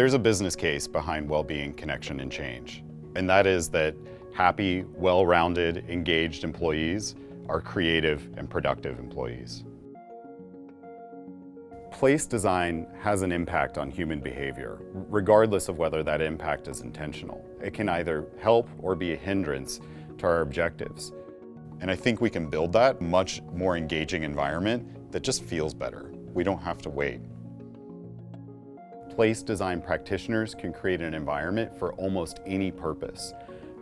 There's a business case behind well-being, connection, and change, and that is that happy, well-rounded, engaged employees are creative and productive employees. Place design has an impact on human behavior, regardless of whether that impact is intentional. It can either help or be a hindrance to our objectives. And I think we can build that much more engaging environment that just feels better. We don't have to wait. Place design practitioners can create an environment for almost any purpose.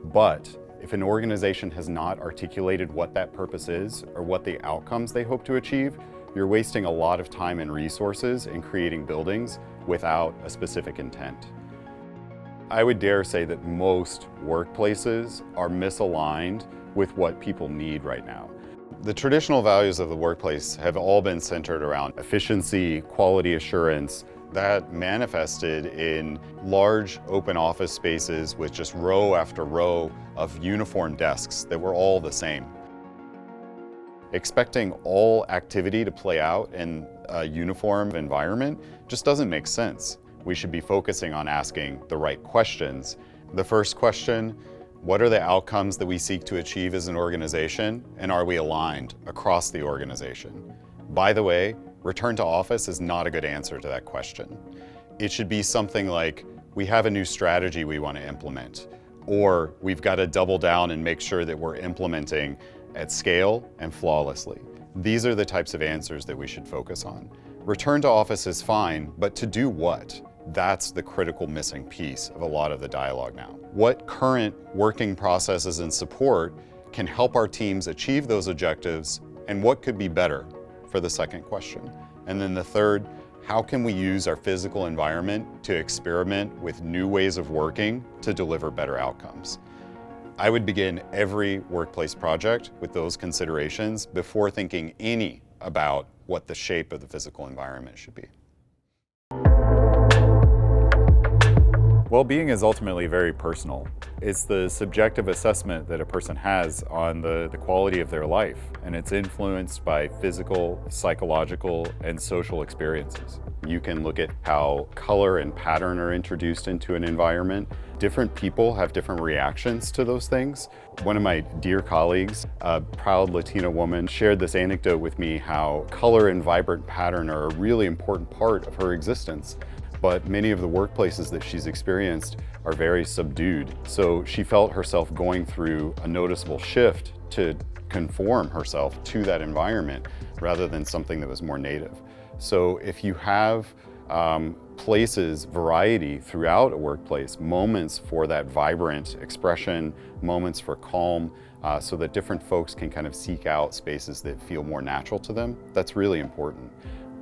But if an organization has not articulated what that purpose is or what the outcomes they hope to achieve, you're wasting a lot of time and resources in creating buildings without a specific intent. I would dare say that most workplaces are misaligned with what people need right now. The traditional values of the workplace have all been centered around efficiency, quality assurance, that manifested in large open office spaces with just row after row of uniform desks that were all the same. Expecting all activity to play out in a uniform environment just doesn't make sense. We should be focusing on asking the right questions. The first question, what are the outcomes that we seek to achieve as an organization, and are we aligned across the organization? By the way, return to office is not a good answer to that question. It should be something like, we have a new strategy we want to implement, or we've got to double down and make sure that we're implementing at scale and flawlessly. These are the types of answers that we should focus on. Return to office is fine, but to do what? That's the critical missing piece of a lot of the dialogue now. What current working processes and support can help our teams achieve those objectives, and what could be better for the second question? And then the third, how can we use our physical environment to experiment with new ways of working to deliver better outcomes? I would begin every workplace project with those considerations before thinking any about what the shape of the physical environment should be. Well-being is ultimately very personal. It's the subjective assessment that a person has on the quality of their life, and it's influenced by physical, psychological, and social experiences. You can look at how color and pattern are introduced into an environment. Different people have different reactions to those things. One of my dear colleagues, a proud Latina woman, shared this anecdote with me how color and vibrant pattern are a really important part of her existence. But many of the workplaces that she's experienced are very subdued. So she felt herself going through a noticeable shift to conform herself to that environment rather than something that was more native. So if you have places, variety throughout a workplace, moments for that vibrant expression, moments for calm, so that different folks can kind of seek out spaces that feel more natural to them, that's really important.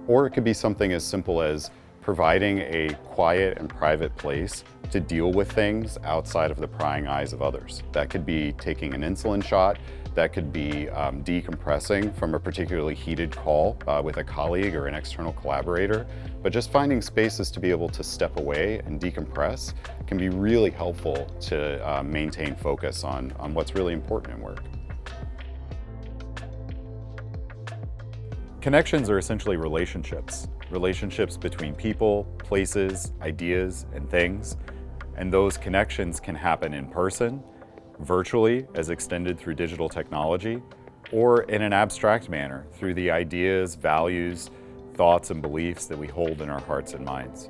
Or it could be something as simple as providing a quiet and private place to deal with things outside of the prying eyes of others. That could be taking an insulin shot, that could be decompressing from a particularly heated call with a colleague or an external collaborator. But just finding spaces to be able to step away and decompress can be really helpful to maintain focus on what's really important in work. Connections are essentially relationships. Relationships between people, places, ideas, and things. And those connections can happen in person, virtually as extended through digital technology, or in an abstract manner through the ideas, values, thoughts, and beliefs that we hold in our hearts and minds.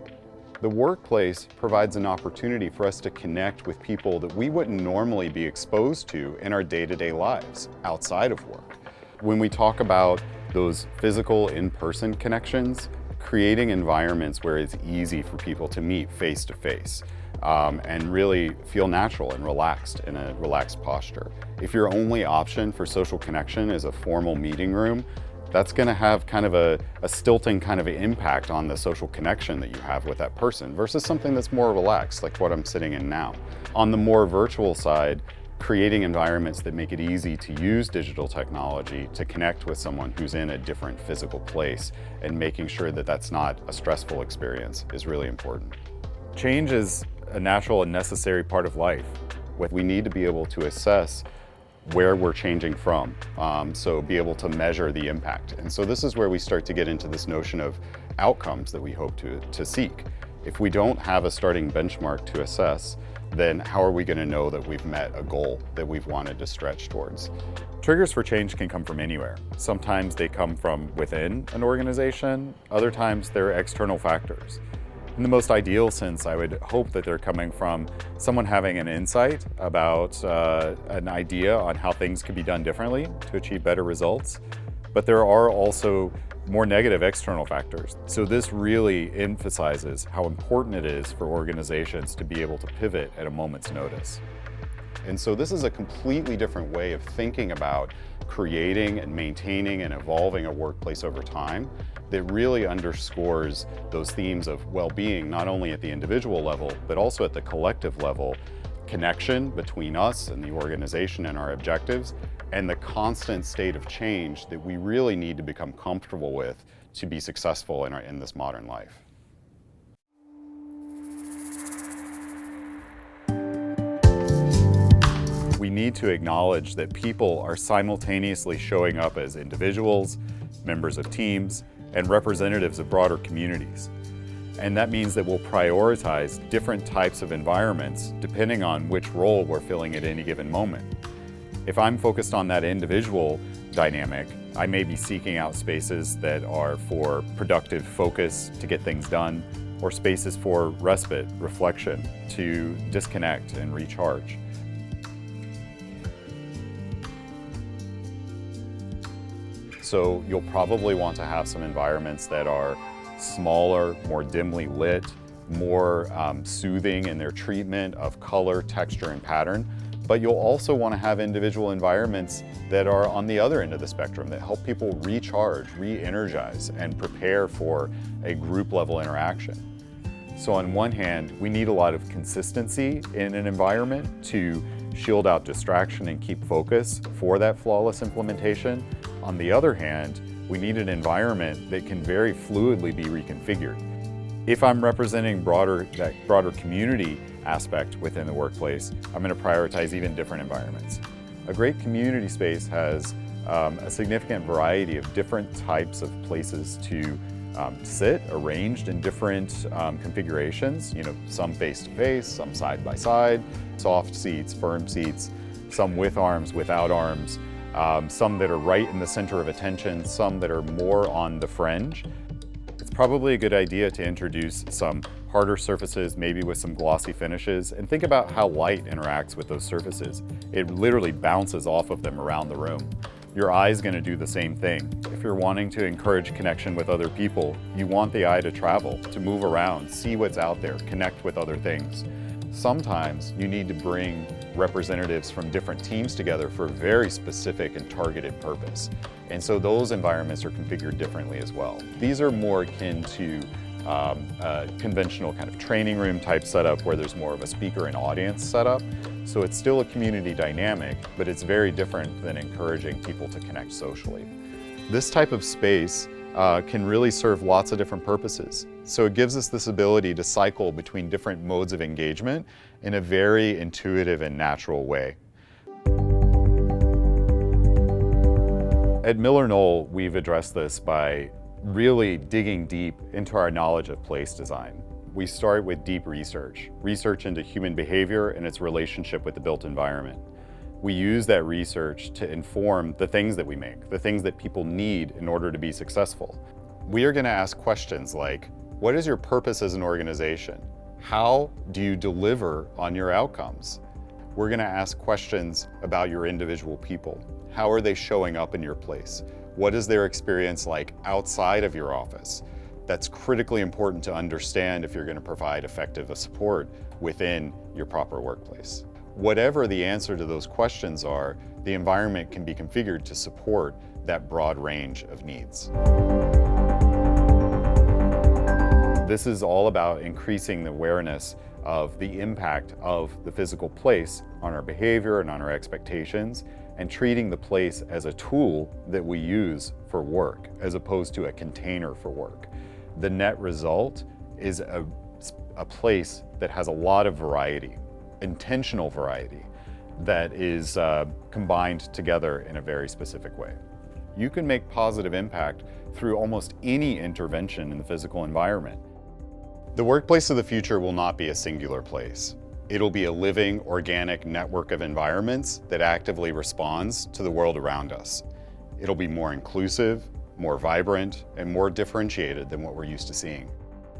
The workplace provides an opportunity for us to connect with people that we wouldn't normally be exposed to in our day-to-day lives outside of work. When we talk about those physical in-person connections, creating environments where it's easy for people to meet face to face and really feel natural and relaxed in a relaxed posture. If your only option for social connection is a formal meeting room, that's going to have kind of a stilting kind of impact on the social connection that you have with that person versus something that's more relaxed, like what I'm sitting in now. On the more virtual side, creating environments that make it easy to use digital technology to connect with someone who's in a different physical place and making sure that that's not a stressful experience is really important. Change is a natural and necessary part of life. We need to be able to assess where we're changing from, so be able to measure the impact. And so this is where we start to get into this notion of outcomes that we hope to seek. If we don't have a starting benchmark to assess, then how are we going to know that we've met a goal that we've wanted to stretch towards? Triggers for change can come from anywhere. Sometimes they come from within an organization, other times they're external factors. In the most ideal sense, I would hope that they're coming from someone having an insight about an idea on how things could be done differently to achieve better results. But there are also more negative external factors. So this really emphasizes how important it is for organizations to be able to pivot at a moment's notice. And so this is a completely different way of thinking about creating and maintaining and evolving a workplace over time that really underscores those themes of well-being, not only at the individual level, but also at the collective level, connection between us and the organization and our objectives, and the constant state of change that we really need to become comfortable with to be successful in this modern life. We need to acknowledge that people are simultaneously showing up as individuals, members of teams, and representatives of broader communities. And that means that we'll prioritize different types of environments depending on which role we're filling at any given moment. If I'm focused on that individual dynamic, I may be seeking out spaces that are for productive focus to get things done, or spaces for respite, reflection, to disconnect and recharge. So you'll probably want to have some environments that are smaller, more dimly lit, more soothing in their treatment of color, texture, and pattern. But you'll also want to have individual environments that are on the other end of the spectrum that help people recharge, re-energize, and prepare for a group level interaction. So on one hand, we need a lot of consistency in an environment to shield out distraction and keep focus for that flawless implementation. On the other hand, we need an environment that can very fluidly be reconfigured. If I'm representing that broader community aspect within the workplace, I'm going to prioritize even different environments. A great community space has a significant variety of different types of places to sit, arranged in different configurations. Some face-to-face, some side-by-side, soft seats, firm seats, some with arms, without arms, some that are right in the center of attention, some that are more on the fringe. It's probably a good idea to introduce some harder surfaces, maybe with some glossy finishes, and think about how light interacts with those surfaces. It literally bounces off of them around the room. Your eye's going to do the same thing. If you're wanting to encourage connection with other people, you want the eye to travel, to move around, see what's out there, connect with other things. Sometimes you need to bring representatives from different teams together for a very specific and targeted purpose. And so those environments are configured differently as well. These are more akin to a conventional kind of training room type setup where there's more of a speaker and audience setup. So it's still a community dynamic, but it's very different than encouraging people to connect socially. This type of space can really serve lots of different purposes. So it gives us this ability to cycle between different modes of engagement in a very intuitive and natural way. At MillerKnoll, we've addressed this by really digging deep into our knowledge of place design. We start with deep research into human behavior and its relationship with the built environment. We use that research to inform the things that we make, the things that people need in order to be successful. We are going to ask questions like, what is your purpose as an organization? How do you deliver on your outcomes? We're going to ask questions about your individual people. How are they showing up in your place? What is their experience like outside of your office? That's critically important to understand if you're going to provide effective support within your proper workplace. Whatever the answer to those questions are, the environment can be configured to support that broad range of needs. This is all about increasing the awareness of the impact of the physical place on our behavior and on our expectations, and treating the place as a tool that we use for work, as opposed to a container for work. The net result is a place that has a lot of variety, intentional variety, that is combined together in a very specific way. You can make positive impact through almost any intervention in the physical environment. The workplace of the future will not be a singular place. It'll be a living, organic network of environments that actively responds to the world around us. It'll be more inclusive, more vibrant, and more differentiated than what we're used to seeing.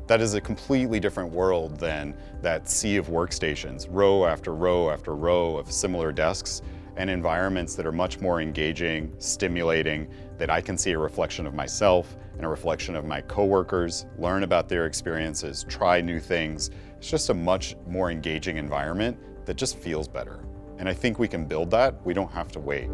That is a completely different world than that sea of workstations, row after row after row of similar desks, and environments that are much more engaging, stimulating, that I can see a reflection of myself and a reflection of my coworkers, learn about their experiences, try new things. It's just a much more engaging environment that just feels better. And I think we can build that. We don't have to wait.